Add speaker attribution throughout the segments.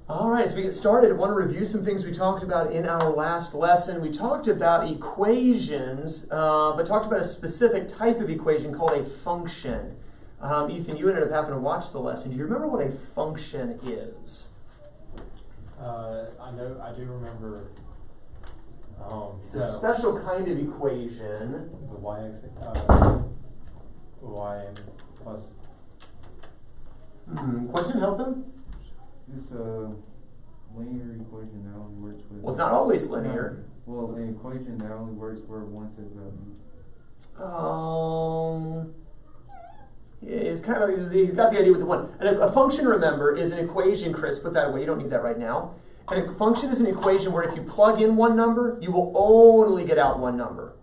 Speaker 1: All right, as we get started, I want to review some things we talked about in our last lesson. We talked about equations, but talked about a specific type of equation called a function. Ethan, you ended up having to watch the lesson. Do you remember what a function is?
Speaker 2: I do remember.
Speaker 1: It's a special kind of equation.
Speaker 2: The y-axis, y plus.
Speaker 1: Quentin, help him?
Speaker 3: It's a linear equation that only works with...
Speaker 1: Well, it's not always linear.
Speaker 3: Well, an equation that only works where one set value.
Speaker 1: It's kind of, he's got the idea with the one. And a function, remember, is an equation, Chris, put that away, you don't need that right now. And a function is an equation where if you plug in one number, you will only get out one number.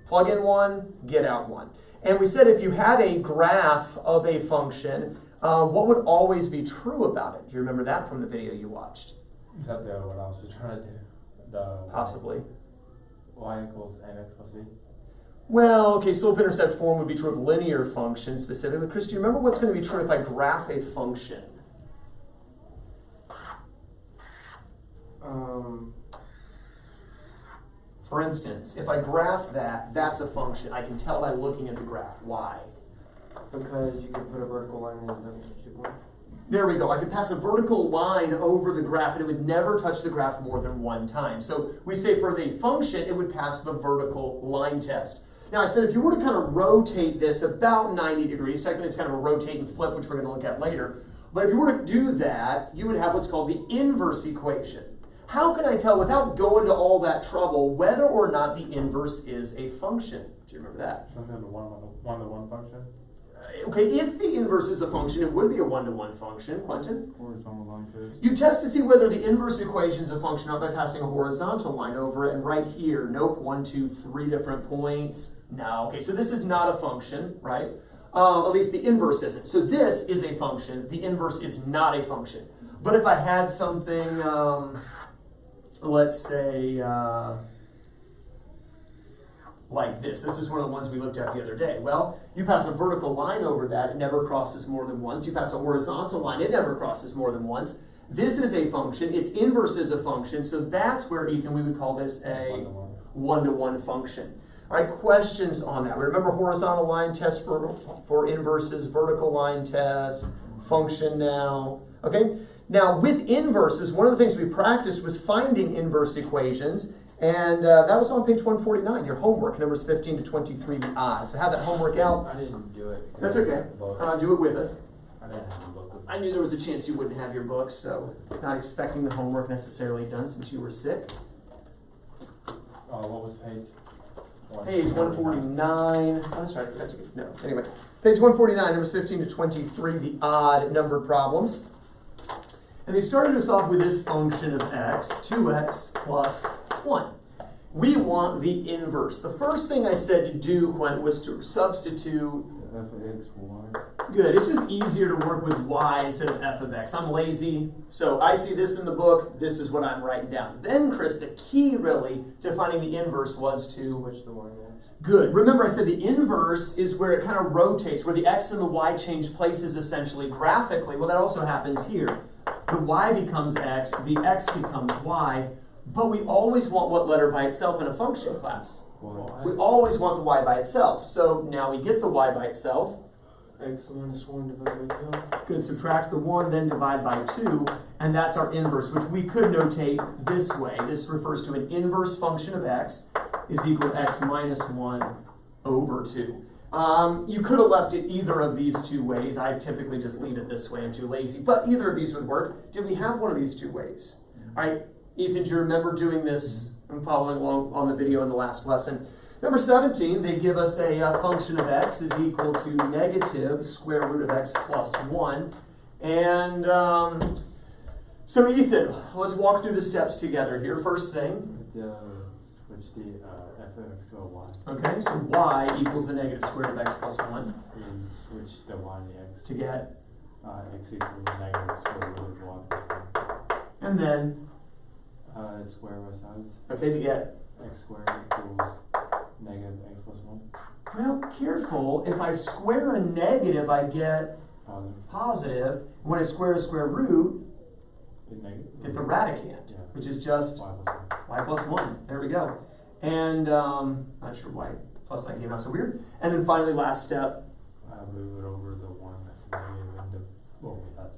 Speaker 1: Plug in one, get out one. And we said if you had a graph of a function, what would always be true about it? Do you remember that from the video you watched?
Speaker 2: Is that what I was just trying to do?
Speaker 1: Possibly.
Speaker 2: Y equals mx plus b?
Speaker 1: Well, okay, slope-intercept form would be true of linear functions specifically. Chris, do you remember what's going to be true if I graph a function? For instance, if I graph that, that's a function. I can tell by looking at the graph. Why?
Speaker 4: Because you can put a vertical line and it doesn't touch the point.
Speaker 1: There we go. I could pass a vertical line over the graph and it would never touch the graph more than one time. So we say for the function, it would pass the vertical line test. Now I said if you were to kind of rotate this about 90 degrees, technically it's kind of a rotate and flip, which we're going to look at later. But if you were to do that, you would have what's called the inverse equation. How can I tell, without going to all that trouble, whether or not the inverse is a function? Do you remember that?
Speaker 2: Something of a one-to-one function?
Speaker 1: Okay, if the inverse is a function, it would be a one-to-one function. Quentin?
Speaker 3: Horizontal line test.
Speaker 1: You test to see whether the inverse equation is a function out by passing a horizontal line over it. And right here, nope, 1, 2, 3 different points. No, okay, so this is not a function, right? At least the inverse isn't. So this is a function. The inverse is not a function. But if I had something, let's say, like this. This is one of the ones we looked at the other day. Well, you pass a vertical line over that, it never crosses more than once. You pass a horizontal line, it never crosses more than once. This is a function, its inverse is a function, so that's where, Ethan, we would call this a one-to-one function. All right, questions on that? Remember horizontal line test for inverses, vertical line test, function now. Okay, now with inverses, one of the things we practiced was finding inverse equations. And that was on page 149, your homework, numbers 15 to 23, the odds. So have that homework out.
Speaker 4: I didn't do it.
Speaker 1: That's okay. Do it with us.
Speaker 2: I didn't have a book.
Speaker 1: I knew there was a chance you wouldn't have your books, so not expecting the homework necessarily done since you were sick.
Speaker 2: What was page?
Speaker 1: Page 149. Oh, that's right, I forgot to get, no. Anyway, page 149, numbers 15 to 23, the odd numbered problems. And they started us off with this function of x, 2x plus 1. We want the inverse. The first thing I said to do, Quentin, was to substitute
Speaker 3: f of x, y.
Speaker 1: Good. It's just easier to work with y instead of f of x. I'm lazy, so I see this in the book. This is what I'm writing down. Then, Chris, the key really to finding the inverse was to
Speaker 4: switch the y next.
Speaker 1: Good. Remember I said the inverse is where it kind of rotates, where the x and the y change places essentially graphically. Well, that also happens here. The y becomes x, the x becomes y, but we always want what letter by itself in a function class?
Speaker 3: Y.
Speaker 1: We always want the y by itself. So now we get the y by itself.
Speaker 4: X minus 1 divided by 2.
Speaker 1: Good. Subtract the 1, then divide by 2, and that's our inverse, which we could notate this way. This refers to an inverse function of x is equal to x minus 1 over 2. You could have left it either of these two ways. I typically just leave it this way. I'm too lazy. But either of these would work. Did we have one of these two ways? All right, Ethan, do you remember doing this? I'm following along on the video in the last lesson. Number 17, they give us a function of x is equal to negative square root of x plus 1. And so Ethan, let's walk through the steps together here. First thing.
Speaker 3: Switch the f of x to a y.
Speaker 1: Okay, so y equals the negative square root of x plus 1.
Speaker 3: And switch the y and the x.
Speaker 1: To get?
Speaker 3: X equals negative square root of y plus 1.
Speaker 1: And then?
Speaker 3: Square both sides.
Speaker 1: Okay, to get?
Speaker 3: X squared equals negative x plus 1.
Speaker 1: Well, careful. If I square a negative, I get
Speaker 3: Positive.
Speaker 1: positive. When I square a square root,
Speaker 3: Get negative.
Speaker 1: radicand,
Speaker 2: Yeah.
Speaker 1: which is just y plus 1. There we go. And not sure why plus sign came out so weird. And then finally, last step,
Speaker 2: Move it over the one that's negative into, well, that's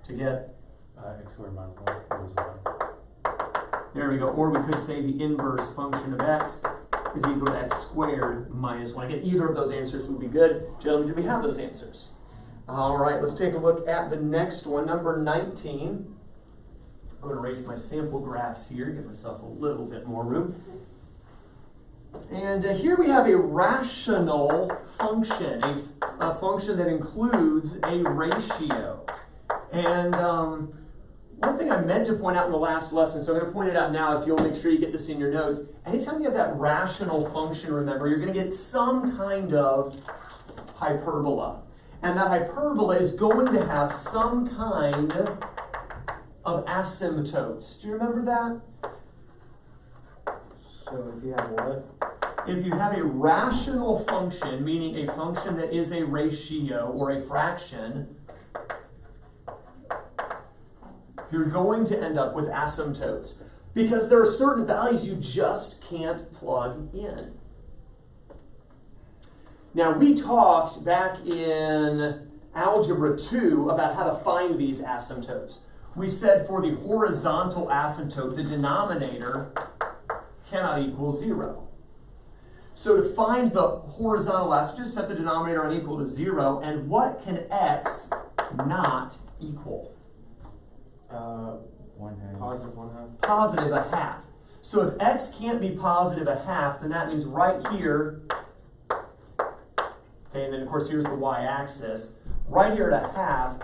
Speaker 1: to get,
Speaker 2: x squared minus 1 equals y.
Speaker 1: there we go. Or we could say the inverse function of x is equal to x squared minus 1. Again, either of those answers would be good. Gentlemen, do we have those answers? All right, let's take a look at the next one, number 19. I'm going to erase my sample graphs here, give myself a little bit more room. And here we have a rational function, a function that includes a ratio. And one thing I meant to point out in the last lesson, so I'm going to point it out now if you'll make sure you get this in your notes. Anytime you have that rational function, remember, you're going to get some kind of hyperbola. And that hyperbola is going to have some kind of asymptotes. Do you remember that?
Speaker 4: So if you have what?
Speaker 1: If you have a rational function, meaning a function that is a ratio or a fraction, you're going to end up with asymptotes because there are certain values you just can't plug in. Now, we talked back in Algebra 2 about how to find these asymptotes. We said for the horizontal asymptote, the denominator cannot equal 0. So to find the horizontal asymptote, just set the denominator unequal to 0, and what can x not equal?
Speaker 3: 1/2.
Speaker 4: Positive 1/2.
Speaker 1: Positive a half. So if x can't be positive a half, then that means right here, okay, and then of course here's the y-axis, right here at a half,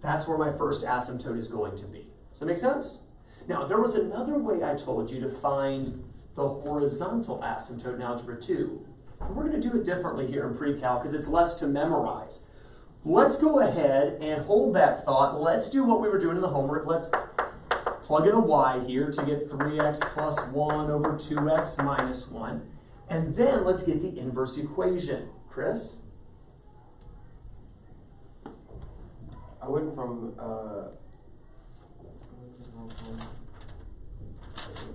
Speaker 1: that's where my first asymptote is going to be. Does that make sense? Now, there was another way I told you to find the horizontal asymptote in Algebra 2. And we're going to do it differently here in pre-cal because it's less to memorize. Let's go ahead and hold that thought. Let's do what we were doing in the homework. Let's plug in a y here to get 3x plus 1 over 2x minus 1. And then let's get the inverse equation. Chris?
Speaker 4: I went from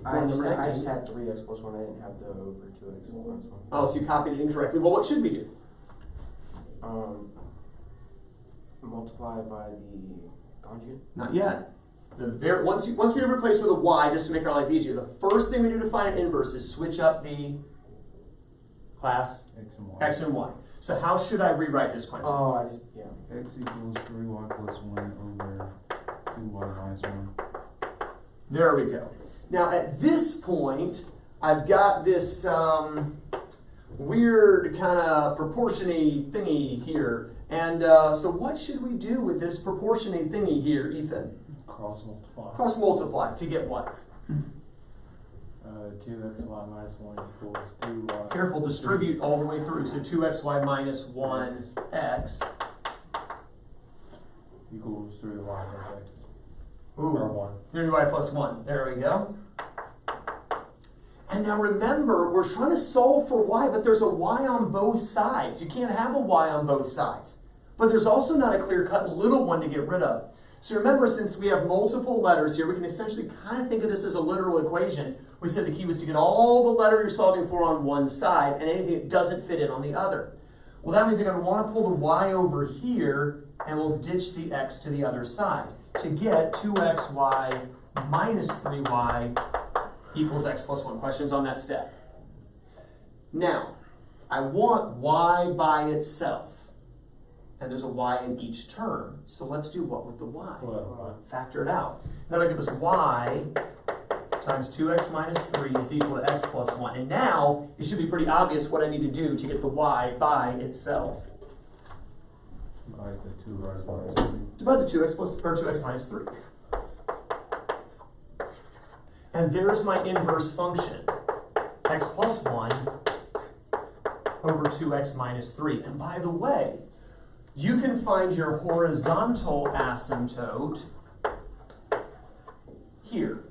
Speaker 4: I just had 3x plus 1. I didn't have the over 2x minus 1.
Speaker 1: Oh, so you copied it incorrectly. Well, what should we do?
Speaker 4: Multiply by the conjugate.
Speaker 1: Not yet. Once we replace with a y, just to make our life easier, the first thing we do to find an inverse is switch up the class x and y. So how should I rewrite this, Quentin?
Speaker 4: Oh, yeah.
Speaker 3: X equals 3y plus 1 over 2y minus 1.
Speaker 1: There we go. Now at this point, I've got this weird kind of proportionate thingy here. And so what should we do with this proportionate thingy here, Ethan?
Speaker 2: Cross multiply.
Speaker 1: Cross multiply to get what?
Speaker 2: 2xy minus 1 equals 2y.
Speaker 1: Careful, distribute all the way through. So 2xy minus 1x
Speaker 2: equals 3y plus x.
Speaker 1: Ooh,
Speaker 2: Or 1.
Speaker 1: 3y plus 1. There we go. And now remember, we're trying to solve for y, but there's a y on both sides. You can't have a y on both sides. But there's also not a clear-cut little one to get rid of. So remember, since we have multiple letters here, we can essentially kind of think of this as a literal equation. We said the key was to get all the letter you're solving for on one side and anything that doesn't fit in on the other. Well, that means I'm going to want to pull the y over here, and we'll ditch the x to the other side to get 2xy minus 3y equals x plus 1. Questions on that step? Now, I want y by itself. And there's a y in each term. So let's do what with the y? Factor it out. That'll give us y times 2x minus 3 is equal to x plus 1. And now, it should be pretty obvious what I need to do to get the y by itself.
Speaker 3: Divide the 2x minus 3.
Speaker 1: Divide the 2x plus, or 2x minus 3. And there's my inverse function, x plus 1 over 2x minus 3. And by the way, you can find your horizontal asymptote here.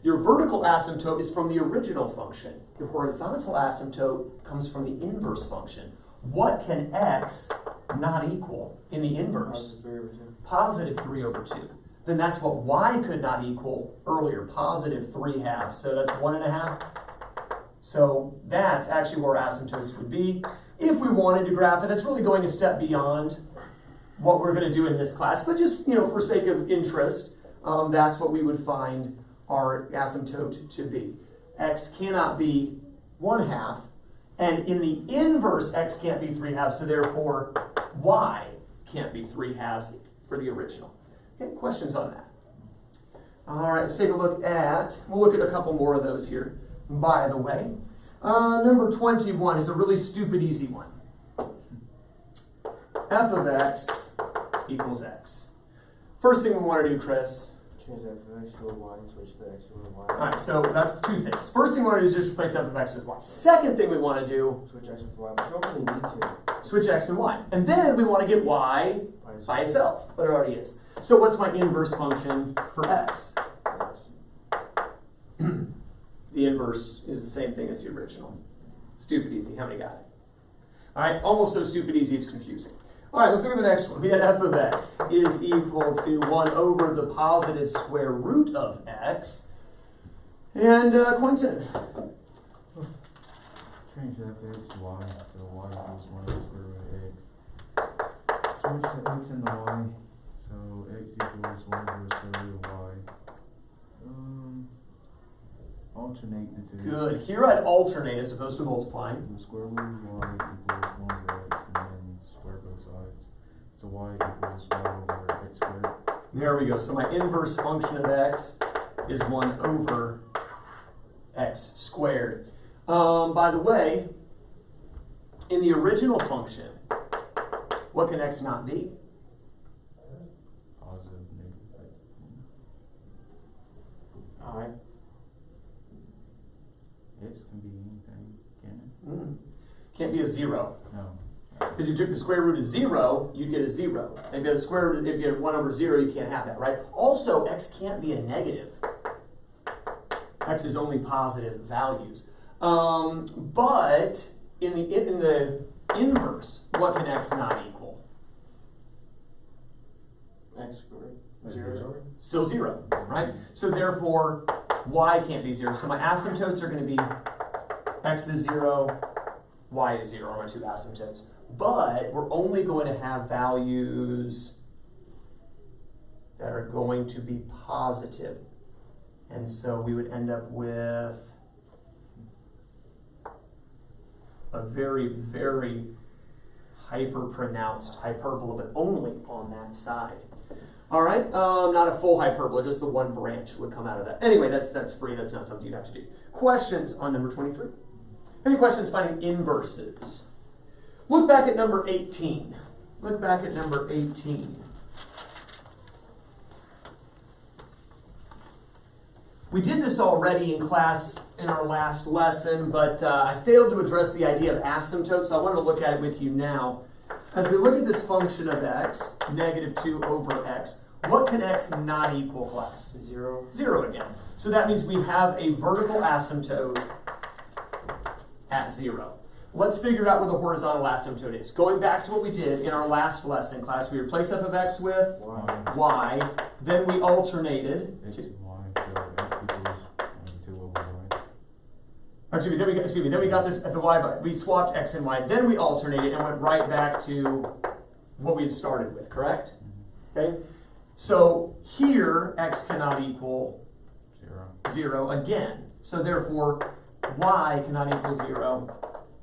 Speaker 1: Your vertical asymptote is from the original function. Your horizontal asymptote comes from the inverse function. What can x not equal in the inverse?
Speaker 4: Positive 3 over 2.
Speaker 1: Positive 3 over 2. then that's what y could not equal earlier, positive 3/2. So that's 1.5. So that's actually where asymptotes would be. If we wanted to graph it, that's really going a step beyond what we're going to do in this class, but just, for sake of interest, that's what we would find our asymptote to be. X cannot be 1/2, and in the inverse, x can't be 3/2, so therefore y can't be 3/2 for the original. Okay, questions on that? All right, let's take a look at, we'll look at a couple more of those here, by the way. Number 21 is a really stupid, easy one. F of x equals x. First thing we want to do, Chris.
Speaker 4: Change f of x to a y and switch the x to a y.
Speaker 1: All right, so that's two things. First thing we want to do is just replace f of x with y. Second thing we want to do,
Speaker 4: Switch x with y, but you don't really need to.
Speaker 1: switch x and y. And then we want to get y by itself, but it already is. So what's my inverse function for x? The inverse is the same thing as the original. Stupid easy. How many got it? All right, almost so stupid easy it's confusing. All right, let's look at the next one. We had f of x is equal to 1 over the positive square root of x. And Quentin.
Speaker 3: Change f of x to y, so y equals 1 over the square root of x. Switch the x and the y, so x equals 1 over the square root of y. Alternate the two.
Speaker 1: Good. Here I'd alternate as opposed to multiplying.
Speaker 3: The square root of y equals 1 over x, and then square both sides. So y equals 1 over x squared.
Speaker 1: There we go. So my inverse function of x is 1 over x squared. By the way, in the original function, what can x not be?
Speaker 3: Positive, negative.
Speaker 1: All right.
Speaker 3: X can be anything, can it?
Speaker 1: Can't be a 0.
Speaker 3: No.
Speaker 1: Because you took the square root of 0, you'd get a 0. If you had a square root, if you had 1 over 0, you can't have that, right? Also, x can't be a negative. X is only positive values. But in the inverse, what can x not equal?
Speaker 4: X squared. 0.
Speaker 1: Still 0, right? So therefore, y can't be 0. So my asymptotes are going to be x is 0, y is 0, are my two asymptotes. But we're only going to have values that are going to be positive. And so we would end up with a very, very hyper-pronounced hyperbola, but only on that side. All right, not a full hyperbola, just the one branch would come out of that. Anyway, that's free. That's not something you'd have to do. Questions on number 23? Any questions finding inverses? Look back at number 18. Look back at number 18. We did this already in class in our last lesson, but I failed to address the idea of asymptotes, so I wanted to look at it with you now. As we look at this function of x, negative 2 over x, what can x not equal, class?
Speaker 4: 0.
Speaker 1: 0 again. So that means we have a vertical asymptote at 0. Let's figure out where the horizontal asymptote is. Going back to what we did in our last lesson, class, we replaced f of x with y, then we alternated.
Speaker 3: X and y, so x equals 2 over y.
Speaker 1: Excuse me, then we got this at the y, but we swapped x and y, then we alternated and went right back to what we had started with, correct? Okay? So here, x cannot equal 0 again. So therefore, y cannot equal 0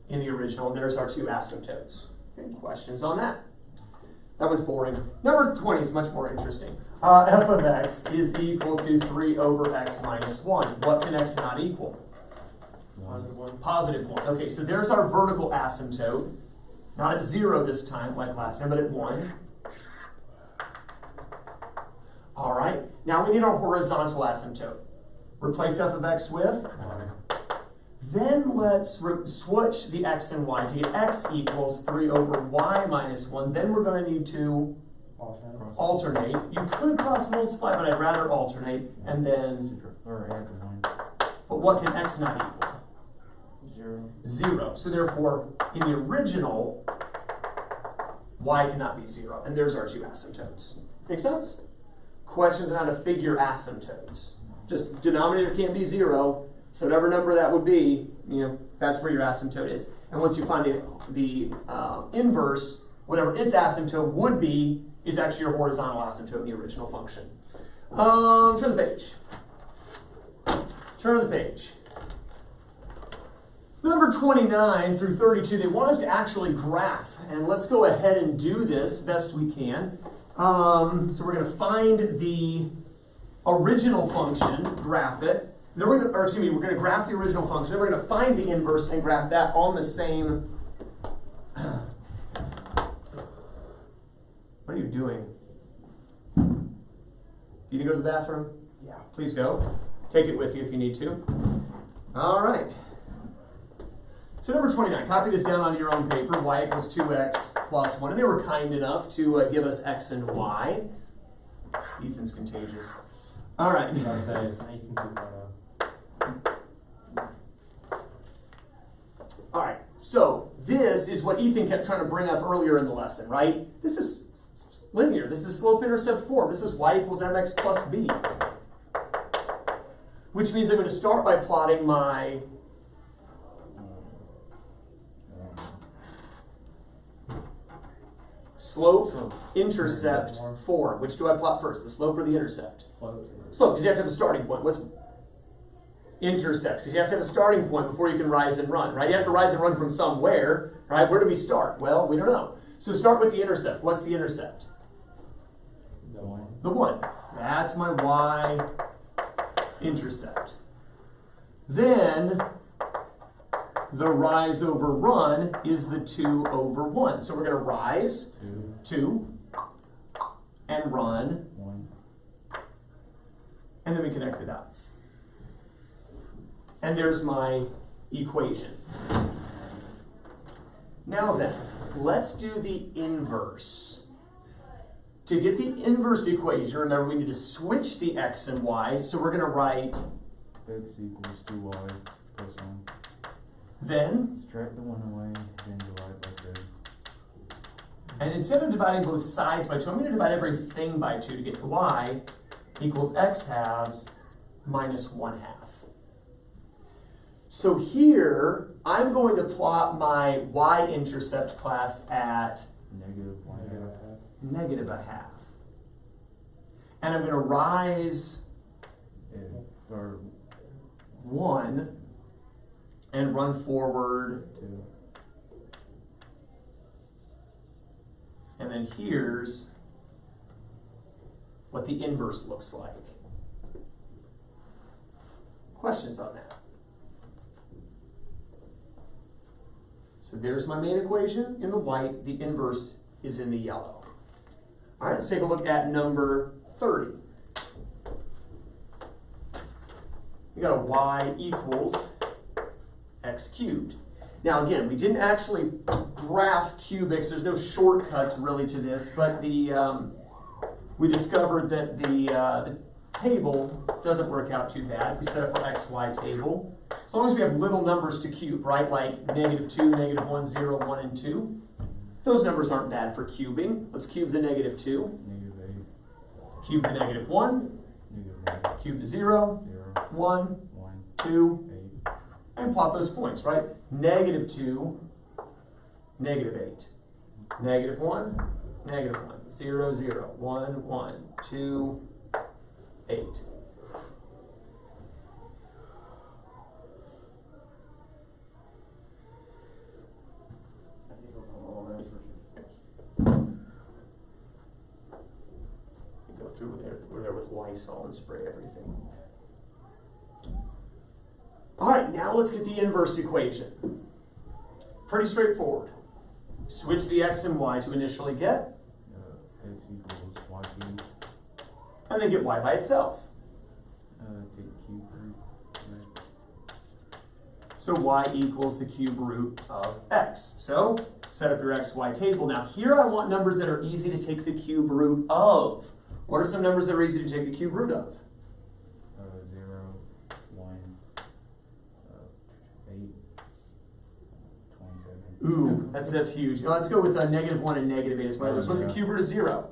Speaker 1: in the original, and there's our two asymptotes. Okay, questions on that? That was boring. Number 20 is much more interesting. F of x is equal to 3 over x minus 1. What can x not equal?
Speaker 4: Positive 1.
Speaker 1: Positive 1. Okay, so there's our vertical asymptote. Not at 0 this time, like last time, but at 1. All right, now we need our horizontal asymptote. Replace f of x with? Then let's switch the x and y to get x equals 3 over y minus 1. Then we're going to need to alternate. You could cross multiply, but I'd rather alternate. And then,
Speaker 3: or add the 1.
Speaker 1: but what can x not equal?
Speaker 4: 0.
Speaker 1: 0. So therefore, in the original, y cannot be 0. And there's our two asymptotes. Make sense? questions on how to figure asymptotes. Just denominator can't be 0, so whatever number that would be, that's where your asymptote is. And once you find the inverse, whatever its asymptote would be, is actually your horizontal asymptote in the original function. Turn the page. Turn the page. Number 29 through 32, they want us to actually graph. And let's go ahead and do this best we can. So we're going to find the original function, graph it. Then we're going to graph the original function. Then we're going to find the inverse and graph that on the same. What are you doing? You need to go to the bathroom?
Speaker 4: Yeah.
Speaker 1: Please go. Take it with you if you need to. All right. So number 29, copy this down onto your own paper, y equals 2x plus 1. And they were kind enough to give us x and y. Ethan's contagious. All right.
Speaker 2: I'd say it's an Ethan 2.0.
Speaker 1: All right. So this is what Ethan kept trying to bring up earlier in the lesson, right? This is linear. This is slope-intercept form. This is y equals mx plus b. Which means I'm going to start by plotting my slope-intercept form. Which do I plot first, the slope or the intercept? Slope, because you have to have a starting point. What's intercept? Because you have to have a starting point before you can rise and run, right? You have to rise and run from somewhere, right? Where do we start? Well, we don't know. So start with the intercept. What's the intercept?
Speaker 2: The 1.
Speaker 1: The 1. That's my y-intercept. Then the rise over run is the 2 over 1. So we're going to rise 2 and run
Speaker 3: 1.
Speaker 1: And then we connect the dots. And there's my equation. Now then, let's do the inverse. To get the inverse equation, remember we need to switch the x and y, so we're going to write
Speaker 3: X equals 2y plus 1.
Speaker 1: Then,
Speaker 3: Subtract the 1 away, then divide by 2.
Speaker 1: and instead of dividing both sides by 2, I'm going to divide everything by 2 to get to y equals x halves minus 1 half. So here, I'm going to plot my y-intercept class at
Speaker 3: Negative 1 half.
Speaker 1: negative a half. And I'm going to rise
Speaker 3: Or
Speaker 1: 1 and run forward.
Speaker 3: 2.
Speaker 1: And then here's what the inverse looks like. Questions on that? So there's my main equation in the white. The inverse is in the yellow. All right, let's take a look at number 30. We got a y equals x cubed. Now again, we didn't actually graph cubics. There's no shortcuts really to this, but we discovered that the table doesn't work out too bad. We set up our xy table. As long as we have little numbers to cube, right? Like -2, -1, 0, 1, and 2. Those numbers aren't bad for cubing. Let's cube the -2.
Speaker 3: Negative 8.
Speaker 1: Cube the -1.
Speaker 3: Negative 1.
Speaker 1: Cube the 0.
Speaker 3: 0.
Speaker 1: 1,
Speaker 3: 1.
Speaker 1: 2,
Speaker 3: 8.
Speaker 1: and plot those points, right? -2, -8. -1, -1. 0, 0. 1, 1. 2, 8. Go through there with Lysol and spray everything. All right, now let's get the inverse equation. Pretty straightforward. Switch the x and y to initially get,
Speaker 3: X equals y cubed.
Speaker 1: and then get y by itself.
Speaker 3: Take cube root. Right.
Speaker 1: So y equals the cube root of x. So set up your xy table. Now here I want numbers that are easy to take the cube root of. What are some numbers that are easy to take the cube root of?
Speaker 3: 0, 1, 8, 27.
Speaker 1: Ooh, that's huge. Now let's go with -1 and -8 as well. What's the cube root of 0?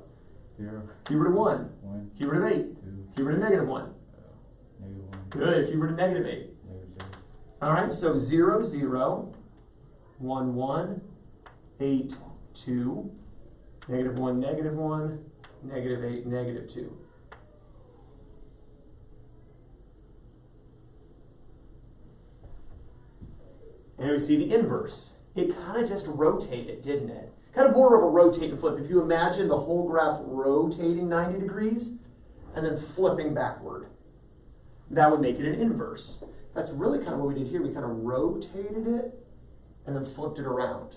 Speaker 3: 0,
Speaker 1: Cube root of 1.
Speaker 3: 1,
Speaker 1: Cube root of 8.
Speaker 3: 2,
Speaker 1: Cube root of negative 1.
Speaker 3: negative 1,
Speaker 1: Good. Cube root of negative 8.
Speaker 3: negative 0.
Speaker 1: All right, so 0, 0, 1, 1, 8, 2, negative 1, negative 1, negative 8, negative 2. And we see the inverse. It kind of just rotated, didn't it? Kind of more of a rotate and flip. If you imagine the whole graph rotating 90 degrees and then flipping backward, that would make it an inverse. That's really kind of what we did here. We kind of rotated it and then flipped it around.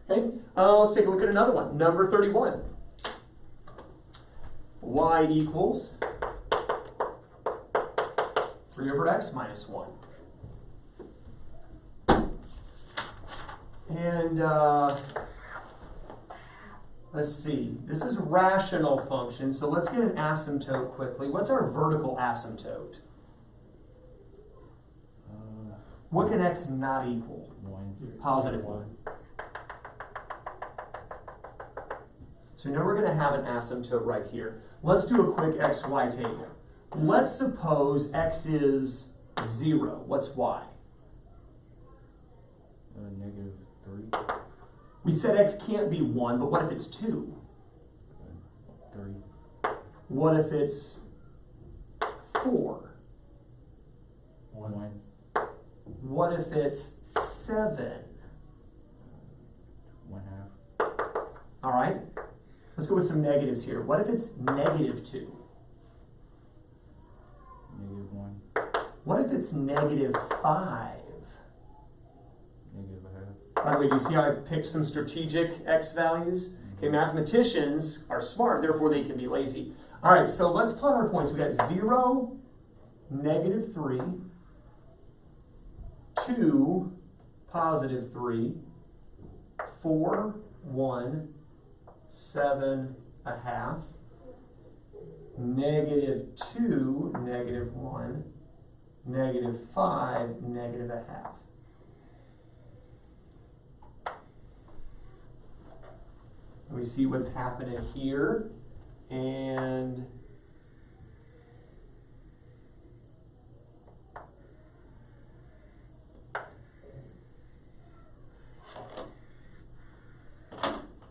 Speaker 1: Okay, let's take a look at another one. Number 31. Y equals 3 over x minus 1. And let's see, this is rational function, so let's get an asymptote quickly. What's our vertical asymptote? What can x not equal?
Speaker 3: 1.
Speaker 1: Positive 1. So now we're going to have an asymptote right here. Let's do a quick xy table. Let's suppose x is 0. What's y?
Speaker 3: Negative 3.
Speaker 1: We said x can't be 1, but what if it's 2?
Speaker 3: 3.
Speaker 1: What if it's 4?
Speaker 3: 1.
Speaker 1: What if it's 7?
Speaker 3: 1/2.
Speaker 1: All right, let's go with some negatives here. What if it's negative 2?
Speaker 3: Negative 1.
Speaker 1: What if it's negative 5?
Speaker 3: Negative 1/2.
Speaker 1: By the way, do you see how I picked some strategic x values? Okay, mathematicians are smart, therefore they can be lazy. All right, so let's plot our points. We got 0, negative 3, 2, positive 3, 4, 1, 7.5, negative 2, negative 1, negative 5, negative 1/2. We see what's happening here, and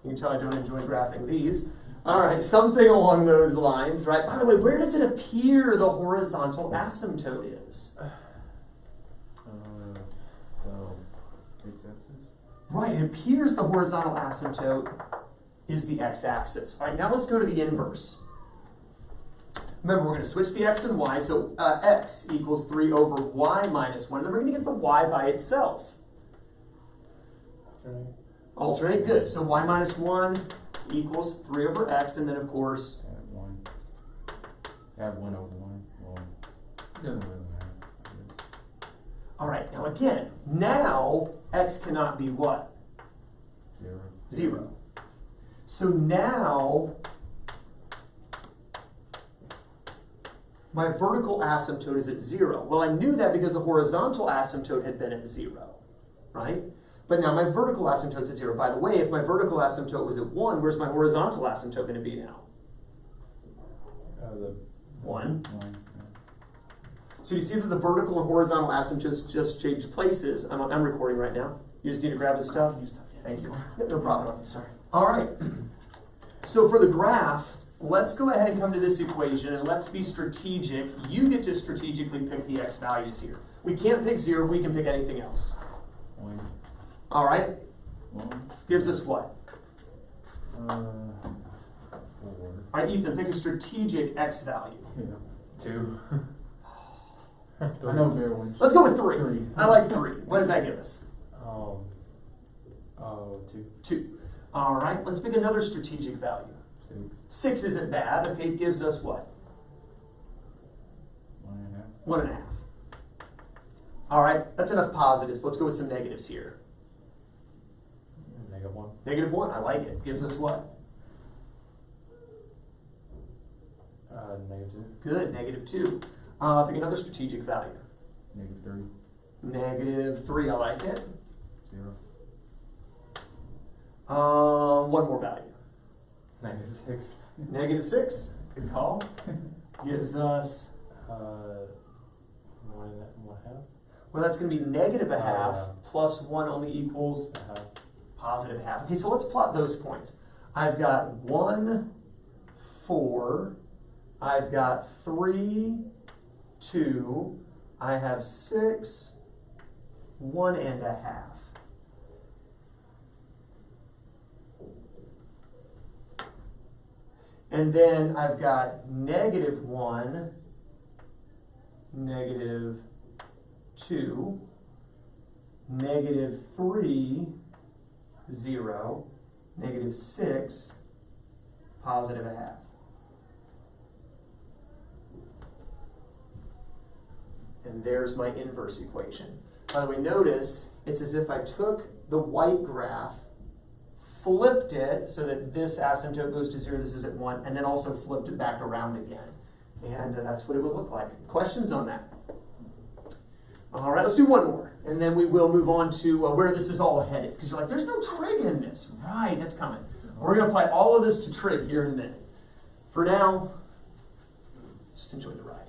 Speaker 1: you can tell I don't enjoy graphing these. All right, something along those lines, right? By the way, where does it appear the horizontal asymptote is?
Speaker 3: The x-axis.
Speaker 1: Right, it appears the horizontal asymptote is the x-axis. All right, now let's go to the inverse. Remember, we're going to switch the x and y, so x equals 3 over y minus 1, and then we're going to get the y by itself. Alternate, good. So y minus 1 equals 3 over x, and then of course...
Speaker 3: Add 1. Add 1 over 1. Well, it doesn't really matter.
Speaker 1: All right, now again, now x cannot be what?
Speaker 3: 0.
Speaker 1: 0. So now, my vertical asymptote is at 0. Well, I knew that because the horizontal asymptote had been at 0, right? But now my vertical asymptote's at 0. By the way, if my vertical asymptote was at 1, where's my horizontal asymptote going to be now?
Speaker 2: The
Speaker 1: 1.
Speaker 3: 1.
Speaker 1: So you see that the vertical and horizontal asymptotes just change places. I'm recording right now. You just need to grab his stuff? Thank you. No problem. Sorry. All right. So for the graph, let's go ahead and come to this equation and let's be strategic. You get to strategically pick the x values here. We can't pick 0, we can pick anything else.
Speaker 3: 1.
Speaker 1: All right?
Speaker 3: 1.
Speaker 1: Gives us what?
Speaker 3: 4.
Speaker 1: All right, Ethan, pick a strategic x value.
Speaker 3: Yeah. 2. I know fair ones.
Speaker 1: Let's go with 3.
Speaker 3: 3.
Speaker 1: I like 3. What does that give us?
Speaker 2: 2.
Speaker 1: 2. All right, let's pick another strategic value.
Speaker 3: 6.
Speaker 1: 6 isn't bad. Okay, it gives us what?
Speaker 3: 1.5.
Speaker 1: 1.5. All right, that's enough positives. Let's go with some negatives here.
Speaker 2: Negative 1.
Speaker 1: Negative 1, I like it. Gives us what?
Speaker 2: Negative 2.
Speaker 1: Good, negative 2. Pick another strategic value.
Speaker 3: Negative 3.
Speaker 1: Negative 3, I like it.
Speaker 3: 0.
Speaker 1: One more value.
Speaker 2: Negative 6.
Speaker 1: Negative 6, good call, gives us,
Speaker 2: 1.5.
Speaker 1: well, that's going to be negative a half
Speaker 2: Yeah.
Speaker 1: plus 1 only equals
Speaker 2: Uh-huh.
Speaker 1: positive half. Okay, so let's plot those points. I've got 1, 4, I've got 3, 2, I have 6, 1.5. And then I've got negative 1, negative 2, negative 3, 0, negative 6, positive a half. And there's my inverse equation. By the way, notice it's as if I took the white graph, flipped it so that this asymptote goes to 0, this is at 1, and then also flipped it back around again. And that's what it would look like. Questions on that? All right, let's do one more, and then we will move on to where this is all headed. Because you're like, there's no trig in this. Right, that's coming. We're going to apply all of this to trig here in a minute. For now, just enjoy the ride.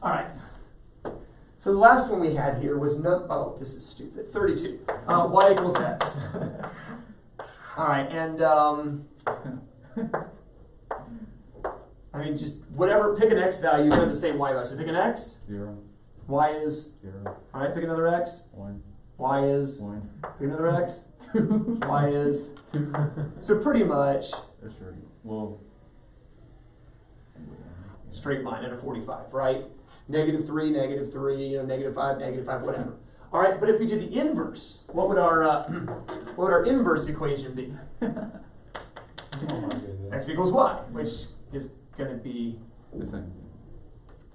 Speaker 1: All right. So the last one we had here was oh, this is stupid. 32. Y equals x. All right, and I mean, just whatever, pick an x value, you have the same y value. So pick an x.
Speaker 3: 0.
Speaker 1: Y is
Speaker 3: 0.
Speaker 1: All right, pick another x.
Speaker 3: 1.
Speaker 1: Y is
Speaker 3: 1.
Speaker 1: pick another x. Y is 2. So pretty much
Speaker 3: That's right. Well.
Speaker 1: straight line at a 45, right? Negative 3, negative 3, you know, negative 5, whatever. All right, but if we did the inverse, what would our inverse equation be? X equals y, which is going to be
Speaker 3: The same.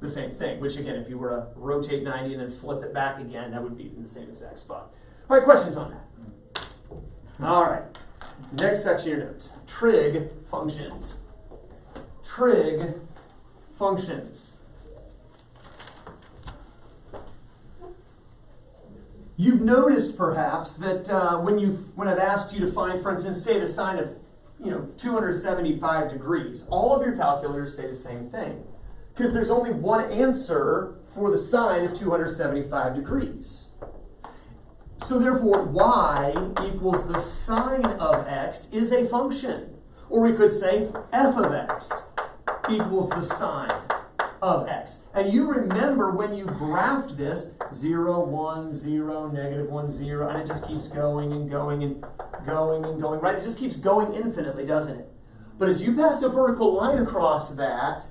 Speaker 1: the same thing. Which again, if you were to rotate 90 and then flip it back again, that would be in the same exact spot. All right, questions on that? All right, next section of your notes: trig functions. Trig functions. You've noticed perhaps that when I've asked you to find, for instance, say the sine of 275 degrees, all of your calculators say the same thing. Because there's only one answer for the sine of 275 degrees. So therefore, y equals the sine of x is a function. Or we could say f of x equals the sine of x. And you remember when you graphed this, 0, 1, 0, negative 1, 0, and it just keeps going and going and going and going, right? It just keeps going infinitely, doesn't it? But as you pass a vertical line across that,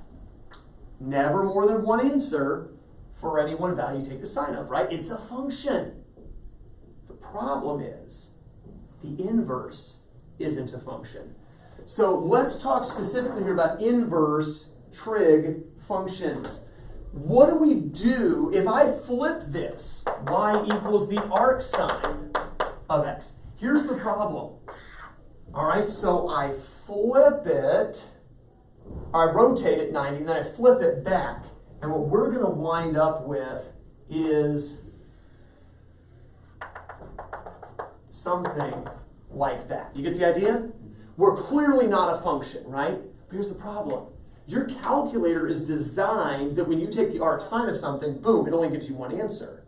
Speaker 1: never more than one answer for any one value you take the sine of, right? It's a function. The problem is the inverse isn't a function. So let's talk specifically here about inverse trig functions. What do we do if I flip this? Y equals the arc sine of x. Here's the problem. All right, so I flip it, I rotate it 90, and then I flip it back. And what we're going to wind up with is something like that. You get the idea? We're clearly not a function, right? But here's the problem. Your calculator is designed that when you take the arc sine of something, boom, it only gives you one answer.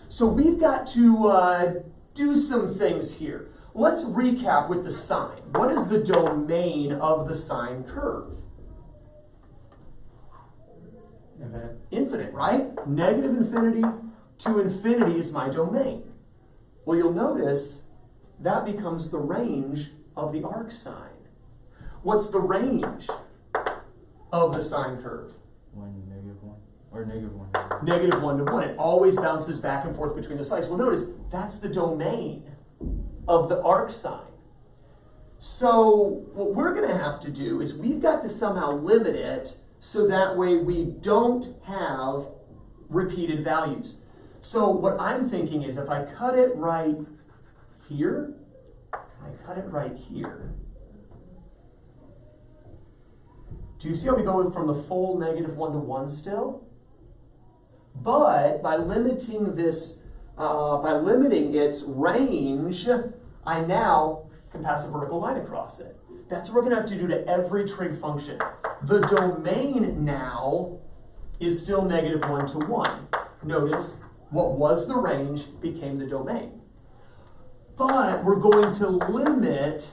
Speaker 1: So we've got to do some things here. Let's recap with the sine. What is the domain of the sine curve? Infinite, right? Negative infinity to infinity is my domain. Well, you'll notice that becomes the range of the arc sine. What's the range of the sine curve?
Speaker 3: 1, negative 1. Or negative 1.
Speaker 1: Negative 1 to 1. It always bounces back and forth between those values. Well, notice that's the domain of the arc sine. So what we're going to have to do is we've got to somehow limit it so that way we don't have repeated values. So what I'm thinking is if I cut it right here, I cut it right here. Do you see how we go from the full negative 1 to 1 still? But by limiting this, by limiting its range, I now can pass a vertical line across it. That's what we're going to have to do to every trig function. The domain now is still -1 to 1. Notice what was the range became the domain. But we're going to limit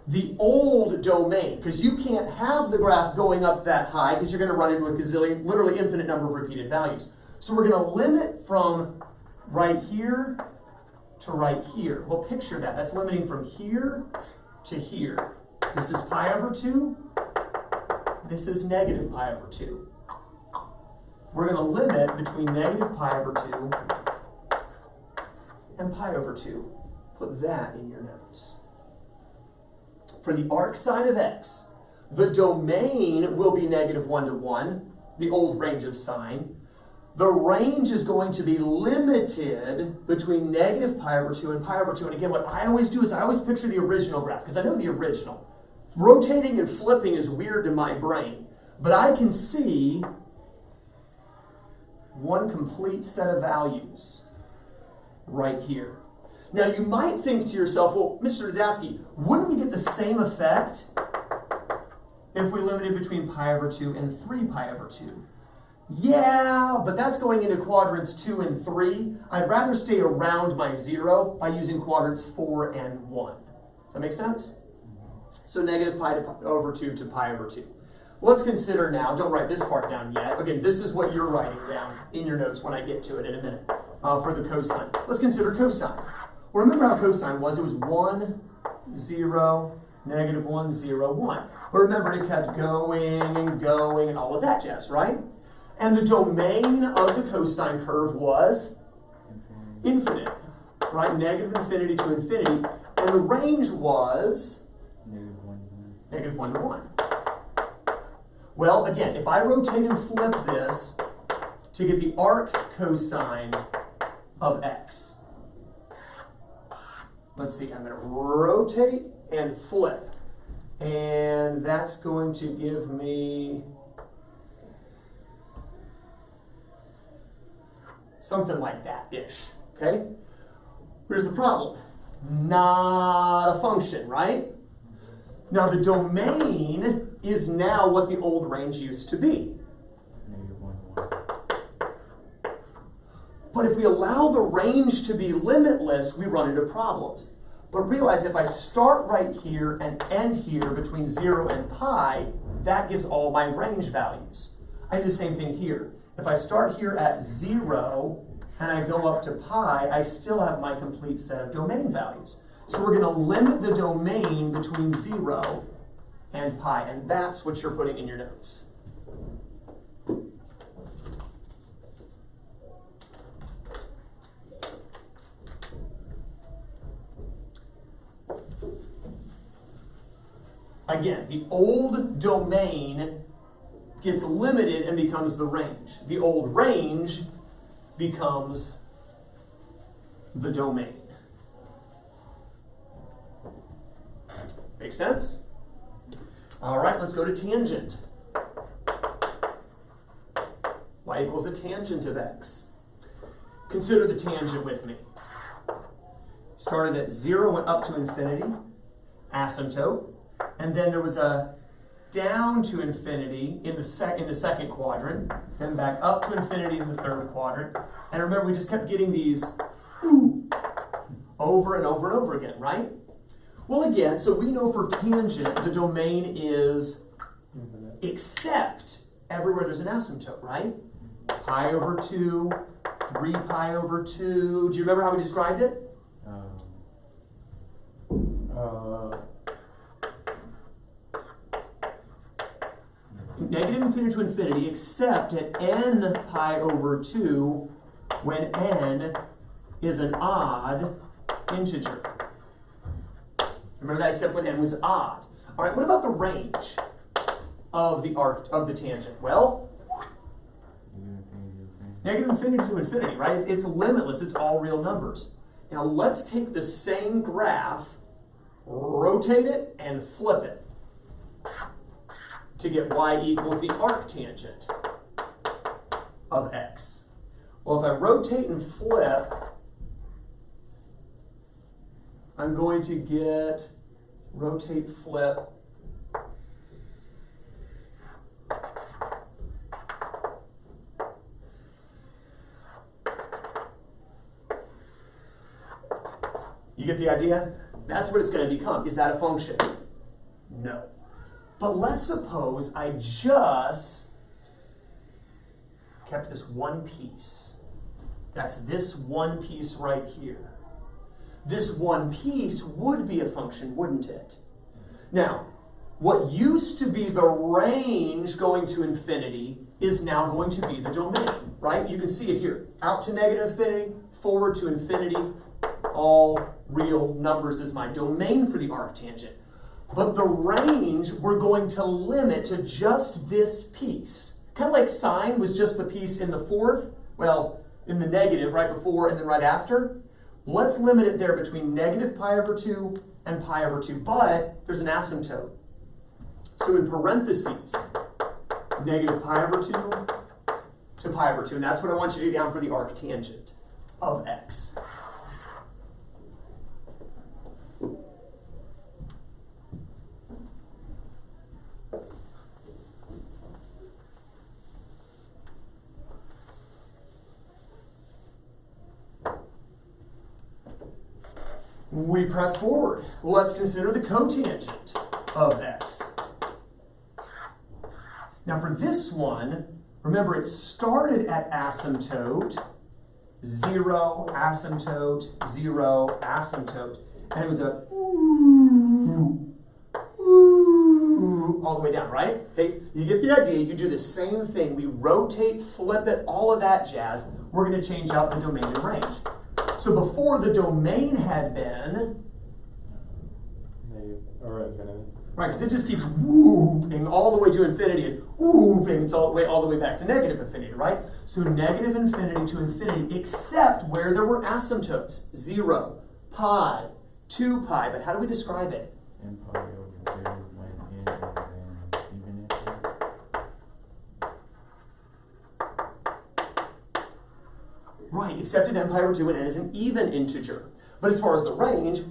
Speaker 1: the old domain, because you can't have the graph going up that high because you're going to run into a gazillion, literally infinite number of repeated values. So we're going to limit from right here to right here. Well, picture that. That's limiting from here to here. This is pi over 2. This is negative pi over 2. We're going to limit between negative pi over 2 and pi over 2. Put that in your notes. For the arc sine of x, the domain will be -1 to 1, the old range of sine. The range is going to be limited between negative pi over 2 and pi over 2. And again, what I always do is I always picture the original graph, because I know the original. Rotating and flipping is weird to my brain, but I can see one complete set of values right here. Now, you might think to yourself, well, Mr. Dudowski, wouldn't we get the same effect if we limited between pi over 2 and 3 pi over 2? Yeah, but that's going into quadrants 2 and 3. I'd rather stay around my 0 by using quadrants 4 and 1. Does that make sense? So negative pi over 2 to pi over 2. Let's consider now, don't write this part down yet. Again, this is what you're writing down in your notes when I get to it in a minute for the cosine. Let's consider cosine. Well, remember how cosine was? It was 1, 0, -1, 0, 1. But remember, it kept going and all of that jazz, right? And the domain of the cosine curve was infinite, right? Negative infinity to infinity. And the range was -1 to 1. Well, again, if I rotate and flip this to get the arc cosine of x, let's see, I'm going to rotate and flip. And that's going to give me something like that-ish, okay? Here's the problem. Not a function, right? Now the domain is now what the old range used to be.
Speaker 3: -1 to 1.
Speaker 1: But if we allow the range to be limitless, we run into problems. But realize if I start right here and end here between 0 and pi, that gives all my range values. I do the same thing here. If I start here at 0 and I go up to pi, I still have my complete set of domain values. So we're going to limit the domain between 0 and pi, and that's what you're putting in your notes. Again, the old domain gets limited and becomes the range. The old range becomes the domain. Make sense? All right, let's go to tangent. Y equals the tangent of x. Consider the tangent with me. Started at 0, went up to infinity, asymptote. And then there was a down to infinity in the second quadrant, then back up to infinity in the third quadrant. And remember, we just kept getting these over and over and over again, right? Well, again, so we know for tangent, the domain is
Speaker 2: Infinite.
Speaker 1: except everywhere there's an asymptote, right? Pi over 2, 3 pi over 2. Do you remember how we described it? Negative infinity to infinity, except at n pi over 2, when n is an odd integer. Remember that, except when n was odd. All right, what about the range of the arc of the tangent? Well, negative infinity to infinity, right? It's limitless. It's all real numbers. Now let's take the same graph, rotate it, and flip it to get y equals the arctangent of x. Well, if I rotate and flip, I'm going to get rotate, flip. You get the idea? That's what it's going to become. Is that a function? No. But let's suppose I just kept this one piece. That's this one piece right here. This one piece would be a function, wouldn't it? Now, what used to be the range going to infinity is now going to be the domain, right? You can see it here. Out to negative infinity, forward to infinity, all real numbers is my domain for the arctangent. But the range we're going to limit to just this piece. Kind of like sine was just the piece in the fourth, well, in the negative right before and then right after. Let's limit it there between negative pi over 2 and pi over 2, but there's an asymptote. So in parentheses, negative pi over 2 to pi over 2, and that's what I want you to do down for the arctangent of x. We press forward. Let's consider the cotangent of x. Now for this one, remember it started at asymptote, 0, asymptote, 0, asymptote. And it was a ooh, ooh, all the way down, right? Okay, you get the idea. You do the same thing. We rotate, flip it, all of that jazz. We're going to change out the domain and range. So before the domain had been,
Speaker 2: or infinity.
Speaker 1: right, because it just keeps whooping all the way to infinity and whooping it's all the way back to negative infinity, right? So negative infinity to infinity, except where there were asymptotes, 0, pi, 2 pi, but how do we describe it?
Speaker 3: And pi over 2 when n over n even integer.
Speaker 1: Right, except at n pi over 2 when n is an even integer. But as far as the range,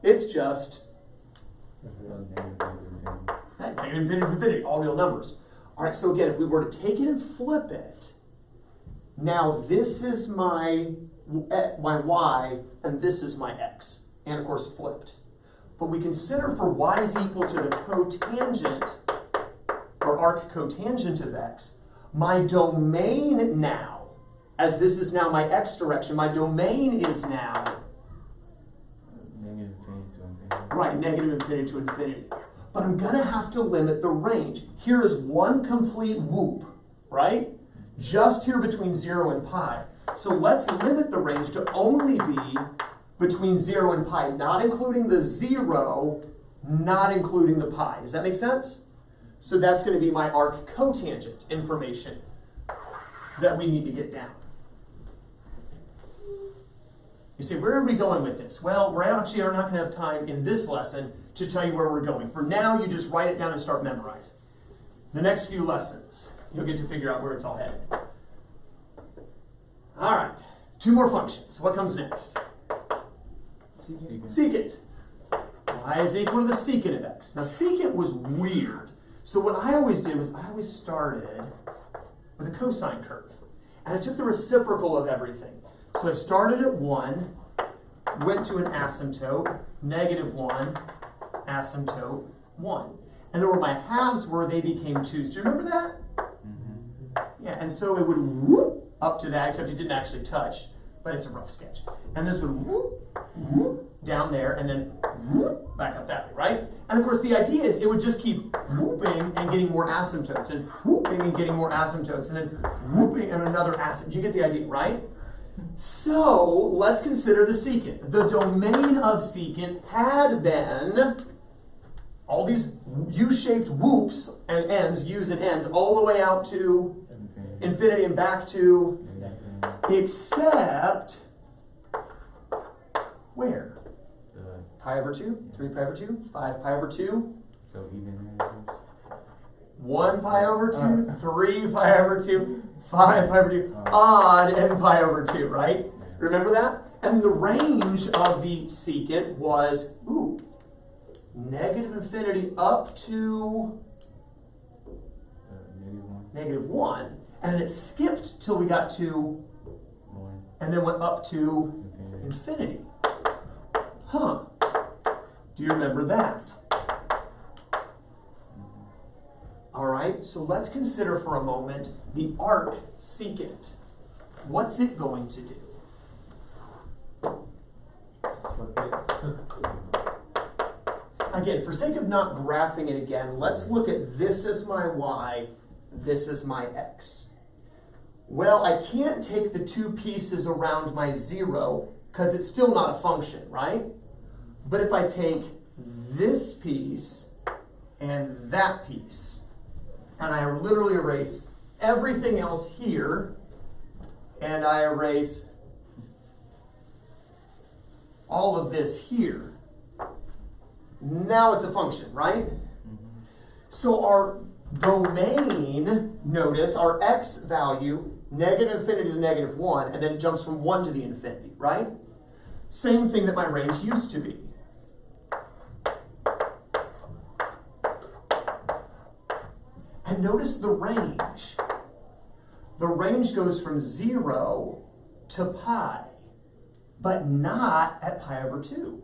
Speaker 1: it's just negative infinity to infinity, all real numbers. All right, so again, if we were to take it and flip it, now this is my y, and this is my x, and of course flipped. But we consider for y is equal to the cotangent, or arc cotangent of x, my domain now, as this is now my x direction, my domain is now
Speaker 3: negative infinity to infinity.
Speaker 1: right, negative infinity to infinity. But I'm going to have to limit the range. Here is one complete whoop, right? Just here between 0 and pi. So let's limit the range to only be between 0 and pi, not including the 0, not including the pi. Does that make sense? So that's going to be my arc cotangent information that we need to get down. You say, where are we going with this? Well, we actually are not going to have time in this lesson to tell you where we're going. For now, you just write it down and start memorizing. The next few lessons, you'll get to figure out where it's all headed. All right, 2 more functions. What comes next? Secant. Y is equal to the secant of x. Now, secant was weird. So what I always did was I always started with a cosine curve. And I took the reciprocal of everything. So I started at 1, went to an asymptote, -1, asymptote, 1. And then where my halves were, they became 2s. Do you remember that? Mm-hmm. Yeah, and so it would whoop up to that, except it didn't actually touch, but it's a rough sketch. And this would whoop, whoop down there, and then whoop back up that way, right? And of course, the idea is it would just keep whooping and getting more asymptotes, and whooping and getting more asymptotes, and then whooping and another asymptote. You get the idea, right? So let's consider the secant. The domain of secant had been all these U-shaped whoops and ends, U's and ends, all the way out to infinity and back to, except where? Pi over 2, 3 pi over 2, 5 pi over 2.
Speaker 3: So even integers.
Speaker 1: 1 pi over 2, 3 pi over 2, 5 pi over 2, odd n pi over 2, right? Remember that? And the range of the secant was, negative infinity up to
Speaker 3: Negative 1.
Speaker 1: -1, and then it skipped till we got to,
Speaker 3: 1.
Speaker 1: and then went up to
Speaker 3: Infinity.
Speaker 1: infinity. Huh. Do you remember that? All right, so let's consider for a moment the arc secant. What's it going to do? Again, for sake of not graphing it again, let's look at this as my y, this is my x. Well, I can't take the two pieces around my 0 because it's still not a function, right? But if I take this piece and that piece, and I literally erase everything else here, and I erase all of this here, now it's a function, right? So our domain, notice, our x value, negative infinity to -1, and then it jumps from 1 to the infinity, right? Same thing that my range used to be. And notice the range. The range goes from 0 to pi, but not at pi over 2.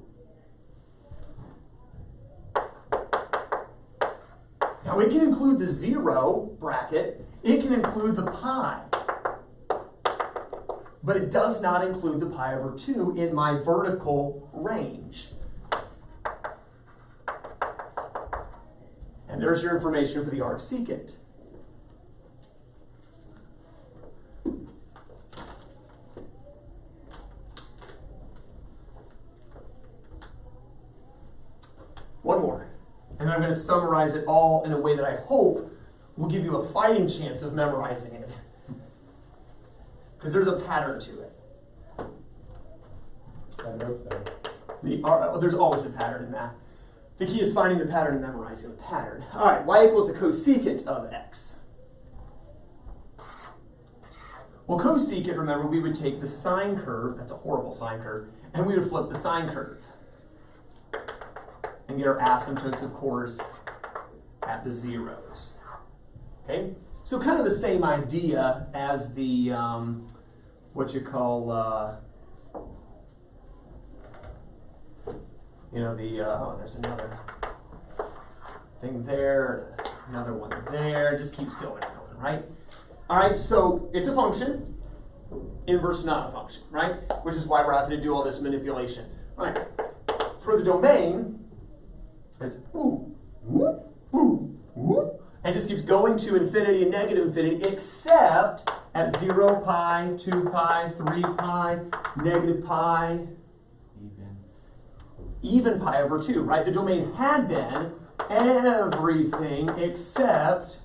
Speaker 1: Now it can include the 0 bracket, it can include the pi, but it does not include the pi over 2 in my vertical range. And there's your information for the arc secant. One more. And then I'm going to summarize it all in a way that I hope will give you a fighting chance of memorizing it. Because there's a pattern to it.
Speaker 2: I hope so.
Speaker 1: There's always a pattern in math. The key is finding the pattern and memorizing the pattern. All right, y equals the cosecant of x. Well, cosecant, remember, we would take the sine curve, that's a horrible sine curve, and we would flip the sine curve. And get our asymptotes, of course, at the zeros. Okay? So kind of the same idea as the, what you call, there's another thing there, another one there, it just keeps going and going, right? All right, so it's a function, inverse not a function, right? Which is why we're having to do all this manipulation. All right, for the domain, it's whoop, whoop, whoop, whoop, and just keeps going to infinity and negative infinity, except at 0 pi, 2 pi, 3 pi, negative pi, even pi over 2, right? The domain had been everything except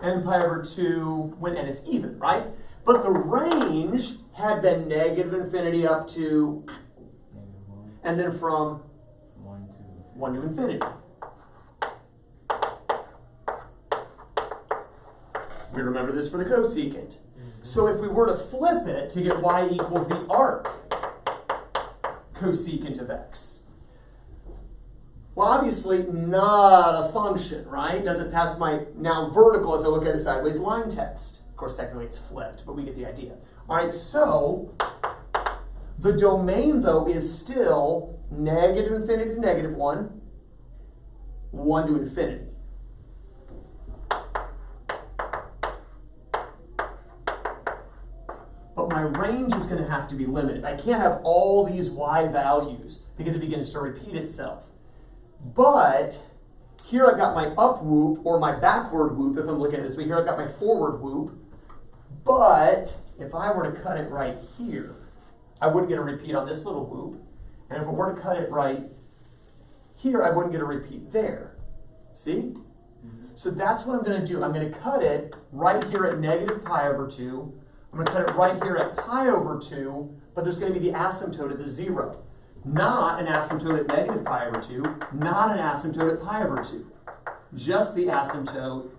Speaker 1: n pi over 2 when n is even, right? But the range had been negative infinity up to, and then from 1 to infinity. We remember this for the cosecant. So if we were to flip it to get y equals the arc cosecant of x. Well, obviously not a function, right? Doesn't pass my now vertical as I look at a sideways line test. Of course, technically it's flipped, but we get the idea. All right, so the domain, though, is still negative infinity to negative 1, 1 to infinity. But my range is going to have to be limited. I can't have all these y values because it begins to repeat itself. But here I've got my up whoop or my backward whoop if I'm looking at this way. Here I've got my forward whoop. But if I were to cut it right here, I wouldn't get a repeat on this little whoop. And if I were to cut it right here, I wouldn't get a repeat there. See? So that's what I'm going to do. I'm going to cut it right here at negative pi over 2. I'm going to cut it right here at pi over 2, but there's going to be the asymptote at the 0. Not an asymptote at negative pi over 2, not an asymptote at pi over 2. Just the asymptote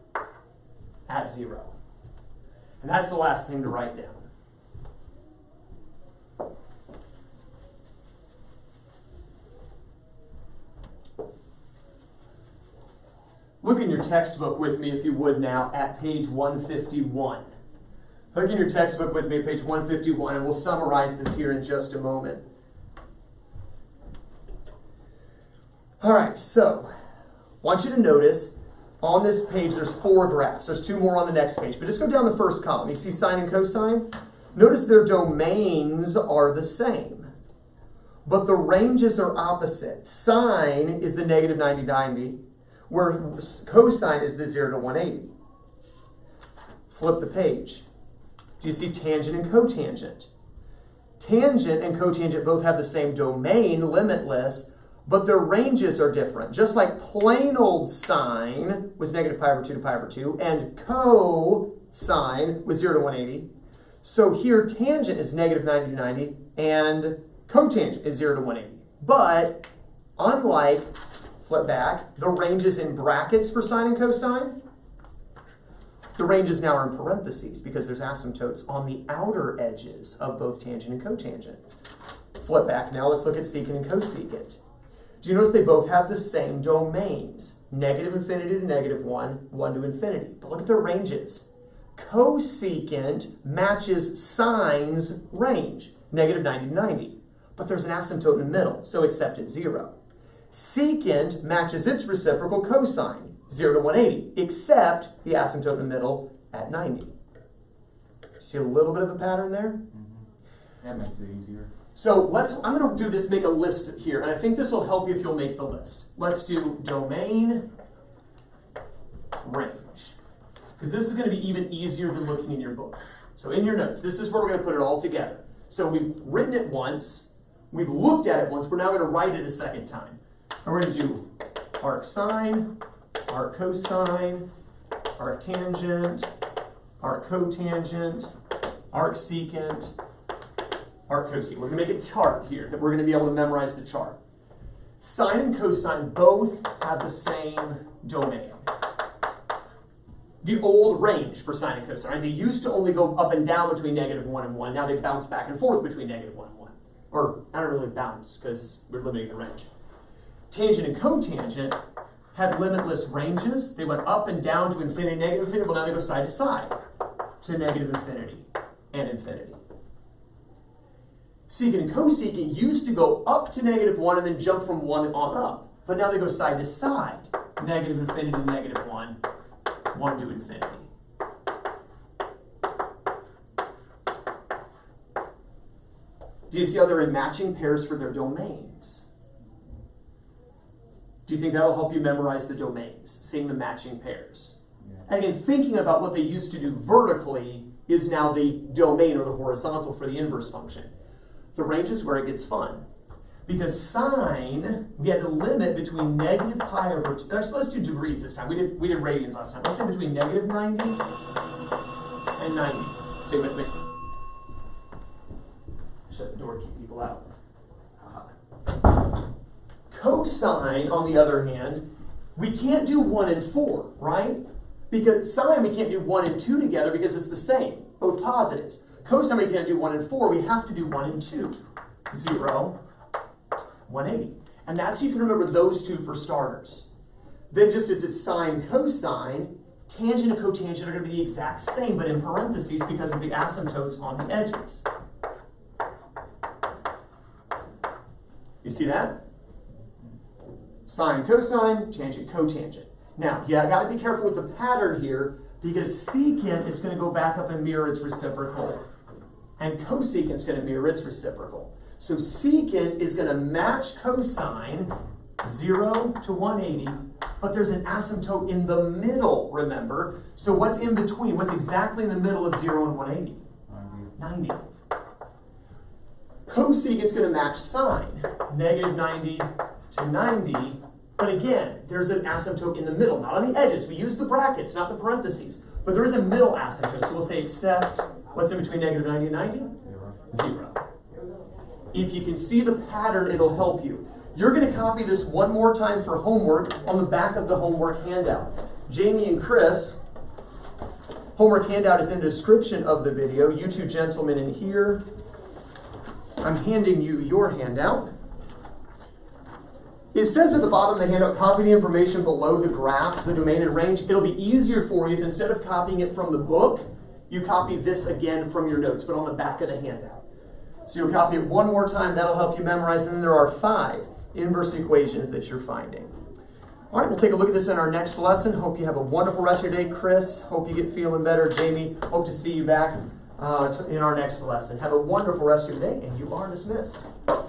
Speaker 1: at 0. And that's the last thing to write down. Look in your textbook with me, if you would now, at page 151. Look in your textbook with me at page 151, and we'll summarize this here in just a moment. All right, so I want you to notice on this page there's 4 graphs. There's 2 more on the next page, but just go down the first column. You see sine and cosine? Notice their domains are the same, but the ranges are opposite. Sine is the negative 90, 90, where cosine is the 0 to 180. Flip the page. Do you see tangent and cotangent? Tangent and cotangent both have the same domain, limitless, but their ranges are different. Just like plain old sine was negative pi over 2 to pi over 2, and cosine was 0 to 180. So here tangent is negative 90 to 90, and cotangent is 0 to 180. But unlike, flip back, the ranges in brackets for sine and cosine, the ranges now are in parentheses because there's asymptotes on the outer edges of both tangent and cotangent. Flip back now, let's look at secant and cosecant. Do you notice they both have the same domains? Negative infinity to negative 1, 1 to infinity. But look at their ranges. Cosecant matches sine's range, negative 90 to 90. But there's an asymptote in the middle, so accept it 0. Secant matches its reciprocal cosine, 0 to 180, except the asymptote in the middle at 90. See a little bit of a pattern there?
Speaker 3: That makes it easier.
Speaker 1: So I'm going to do this, make a list here, and I think this will help you if you'll make the list. Let's do domain, range. Because this is going to be even easier than looking in your book. So in your notes, this is where we're going to put it all together. So we've written it once, we've looked at it once, we're now going to write it a second time. And we're going to do arc sine, arc cosine, arc tangent, arc cotangent, arc secant, arc cosecant. We're going to make a chart here that we're going to be able to memorize the chart. Sine and cosine both have the same domain. The old range for sine and cosine, right? They used to only go up and down between negative 1 and 1. Now they bounce back and forth between negative 1 and 1. Or, I don't really bounce because we're limiting the range. Tangent and cotangent had limitless ranges. They went up and down to infinity, negative infinity. Well, now they go side to side to negative infinity and infinity. Secant and cosecant used to go up to negative 1 and then jump from 1 on up. But now they go side to side, negative infinity to negative 1, 1 to infinity. Do you see how they're in matching pairs for their domains? Do you think that'll help you memorize the domains, seeing the matching pairs? Yeah. And again, thinking about what they used to do vertically is now the domain or the horizontal for the inverse function. The range is where it gets fun. Because sine, we had to limit between negative pi over 2. Actually, let's do degrees this time. We did radians last time. Let's say between negative 90 and 90. Stay with me. Shut the door, keep people out. Cosine, on the other hand, we can't do 1 and 4, right? Because sine, we can't do 1 and 2 together because it's the same, both positives. Cosine, we can't do 1 and 4, we have to do 1 and 2. 0, 180. And that's so you can remember those two for starters. Then just as it's sine, cosine, tangent and cotangent are going to be the exact same, but in parentheses because of the asymptotes on the edges. You see that? Sine, cosine, tangent, cotangent. Now, yeah, I got to be careful with the pattern here because secant is going to go back up and mirror its reciprocal, and cosecant is going to mirror its reciprocal. So secant is going to match cosine, 0 to 180, but there's an asymptote in the middle, remember? So what's in between? What's exactly in the middle of 0 and 180? 90. Cosecant is going to match sine, negative 90 to 90, but again, there's an asymptote in the middle, not on the edges. We use the brackets, not the parentheses, but there is a middle asymptote. So we'll say except, what's in between negative 90 and 90? 0. If you can see the pattern, it'll help you. You're going to copy this one more time for homework on the back of the homework handout. Jamie and Chris, homework handout is in the description of the video. You two gentlemen in here, I'm handing you your handout. Is says at the bottom of the handout, copy the information below the graphs, the domain and range. It'll be easier for you if instead of copying it from the book, you copy this again from your notes, but on the back of the handout. So you'll copy it one more time. That'll help you memorize. And then there are 5 inverse equations that you're finding. All right, we'll take a look at this in our next lesson. Hope you have a wonderful rest of your day. Chris, hope you get feeling better. Jamie, hope to see you back in our next lesson. Have a wonderful rest of your day, and you are dismissed.